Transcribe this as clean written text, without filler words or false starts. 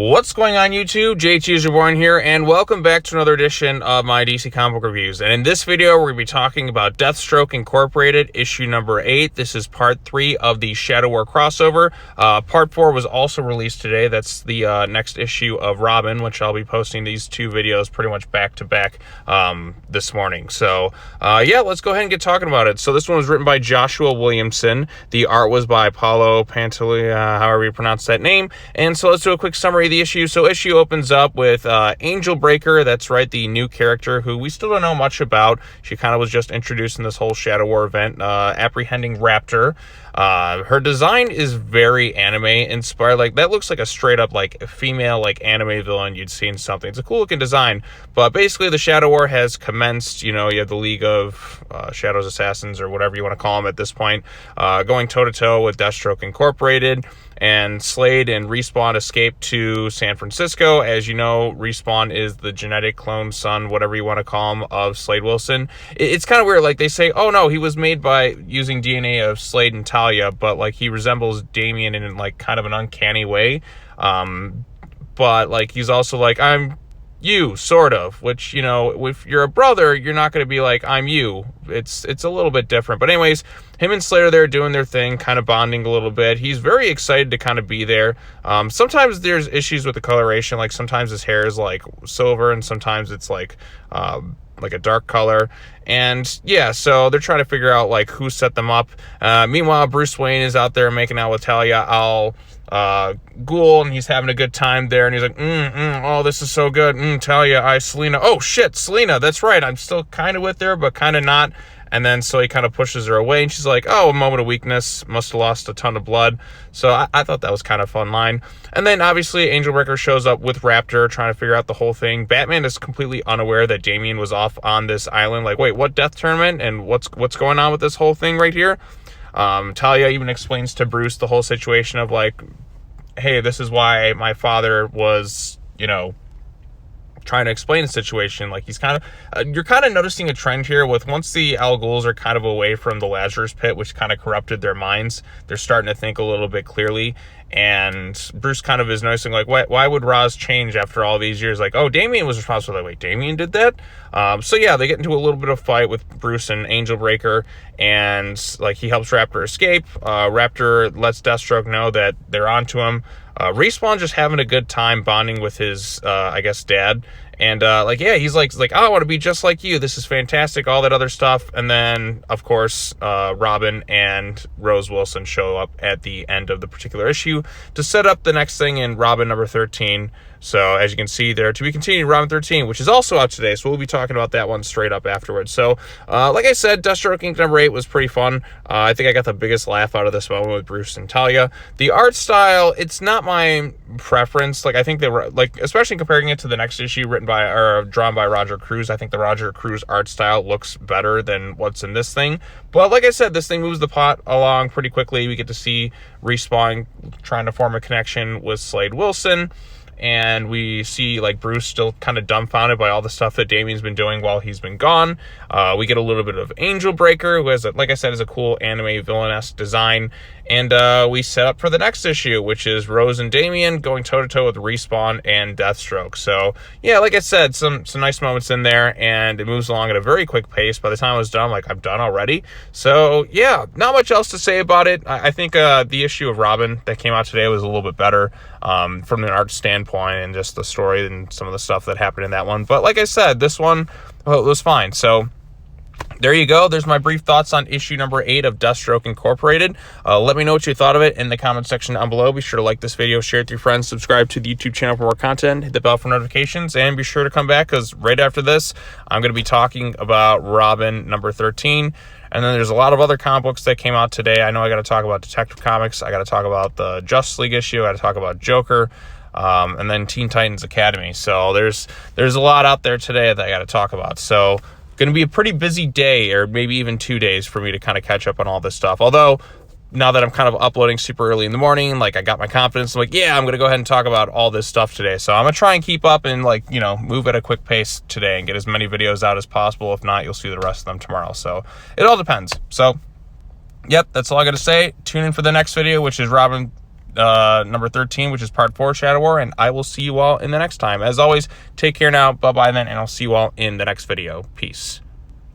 What's going on YouTube? JT Reborn here, and welcome back to another edition of my DC comic book reviews. And in this video, we're going to be talking about Deathstroke Incorporated, issue number 8. This is part 3 of the Shadow War crossover. Part 4 was also released today. That's the next issue of Robin, which I'll be posting these two videos pretty much back to back this morning. So yeah, let's go ahead and get talking about it. So this one was written by Joshua Williamson. The art was by Paulo Pantalia, however you pronounce that name. And so let's do a quick summary of the issue. So issue opens up with Angel Breaker. That's right, the new character who we still don't know much about. She kind of was just introduced in this whole Shadow War event, apprehending Raptor. Her design is very anime inspired. Like, that looks like a straight up like female like anime villain you'd see in something. It's a cool looking design, but basically the Shadow War has commenced. You know, you have the League of Shadows Assassins, or whatever you want to call them at this point, going toe to toe with Deathstroke Incorporated. And Slade and Respawn escape to San Francisco. As you know, Respawn is the genetic clone son, whatever you want to call him, of Slade Wilson. It's kind of weird. Like, they say, oh no, he was made by using DNA of Slade and Talia, but like he resembles Damian in like kind of an uncanny way. But like he's also like, I'm you, sort of, which, you know, if you're a brother, you're not going to be like, I'm you. It's a little bit different. But anyways, him and Slade are there doing their thing, kind of bonding a little bit. He's very excited to kind of be there. Sometimes there's issues with the coloration. Like, sometimes his hair is like silver and sometimes it's like a dark color. And yeah, so they're trying to figure out like who set them up. Meanwhile, Bruce Wayne is out there making out with Talia al Ghul, and he's having a good time there, and he's like, oh, this is so good. Talia, Selena. Oh shit, Selena, that's right, I'm still kind of with her, but kind of not. And then so he kind of pushes her away, and she's like, oh, a moment of weakness, must have lost a ton of blood. So I thought that was kind of a fun line. And then obviously Angel Breaker shows up with Raptor, trying to figure out the whole thing. Batman is completely unaware that Damian was off on this island. Like, wait, what death tournament? And what's going on with this whole thing right here? Talia even explains to Bruce the whole situation of like, hey, this is why my father was, you know, trying to explain the situation. Like, he's kind of you're kind of noticing a trend here with, once the Al Ghuls are kind of away from the Lazarus pit, which kind of corrupted their minds, they're starting to think a little bit clearly. And Bruce kind of is noticing, like, why would Ra's change after all these years? Like, oh, Damian was responsible. Like, wait, Damian did that? So yeah, they get into a little bit of a fight with Bruce and Angel Breaker, and like he helps Raptor escape. Raptor lets Deathstroke know that they're onto him. Respawn just having a good time bonding with his, I guess, dad. And like, yeah, he's like, oh, I want to be just like you. This is fantastic, all that other stuff. And then, of course, Robin and Rose Wilson show up at the end of the particular issue to set up the next thing in Robin number 13. So as you can see there, to be continued, Robin 13, which is also out today. So we'll be talking about that one straight up afterwards. So like I said, Deathstroke Inc. number 8 was pretty fun. I think I got the biggest laugh out of this moment with Bruce and Talia. The art style, it's not my preference. Like, I think they were, like, especially comparing it to the next issue written by, or drawn by Roger Cruz, I think the Roger Cruz art style looks better than what's in this thing. But like I said, this thing moves the plot along pretty quickly. We get to see Respawn trying to form a connection with Slade Wilson. And we see like Bruce still kind of dumbfounded by all the stuff that Damian's been doing while he's been gone. We get a little bit of Angel Breaker, who has, like I said, is a cool anime villain-esque design. And we set up for the next issue, which is Rose and Damian going toe-to-toe with Respawn and Deathstroke. So yeah, like I said, some nice moments in there, and it moves along at a very quick pace. By the time I was done, I'm like, I'm done already. So yeah, not much else to say about it. I think the issue of Robin that came out today was a little bit better from an art standpoint, and just the story and some of the stuff that happened in that one. But like I said, this one, well, it was fine. So there you go. There's my brief thoughts on issue number 8 of Deathstroke Incorporated. Let me know what you thought of it in the comment section down below. Be sure to like this video, share it with your friends, subscribe to the YouTube channel for more content, hit the bell for notifications, and be sure to come back, because right after this, I'm going to be talking about Robin number 13. And then there's a lot of other comic books that came out today. I know I got to talk about Detective Comics. I got to talk about the Justice League issue. I got to talk about Joker. And then Teen Titans Academy. So there's a lot out there today that I got to talk about. So going to be a pretty busy day, or maybe even 2 days, for me to kind of catch up on all this stuff. Although, now that I'm kind of uploading super early in the morning, like, I got my confidence. I'm like, yeah, I'm going to go ahead and talk about all this stuff today. So I'm going to try and keep up and, like, you know, move at a quick pace today and get as many videos out as possible. If not, you'll see the rest of them tomorrow. So it all depends. So, yep, that's all I got to say. Tune in for the next video, which is Robin number 13, which is part 4 Shadow War, and I will see you all in the next time. As always, take care now. Bye-bye then, and I'll see you all in the next video. Peace.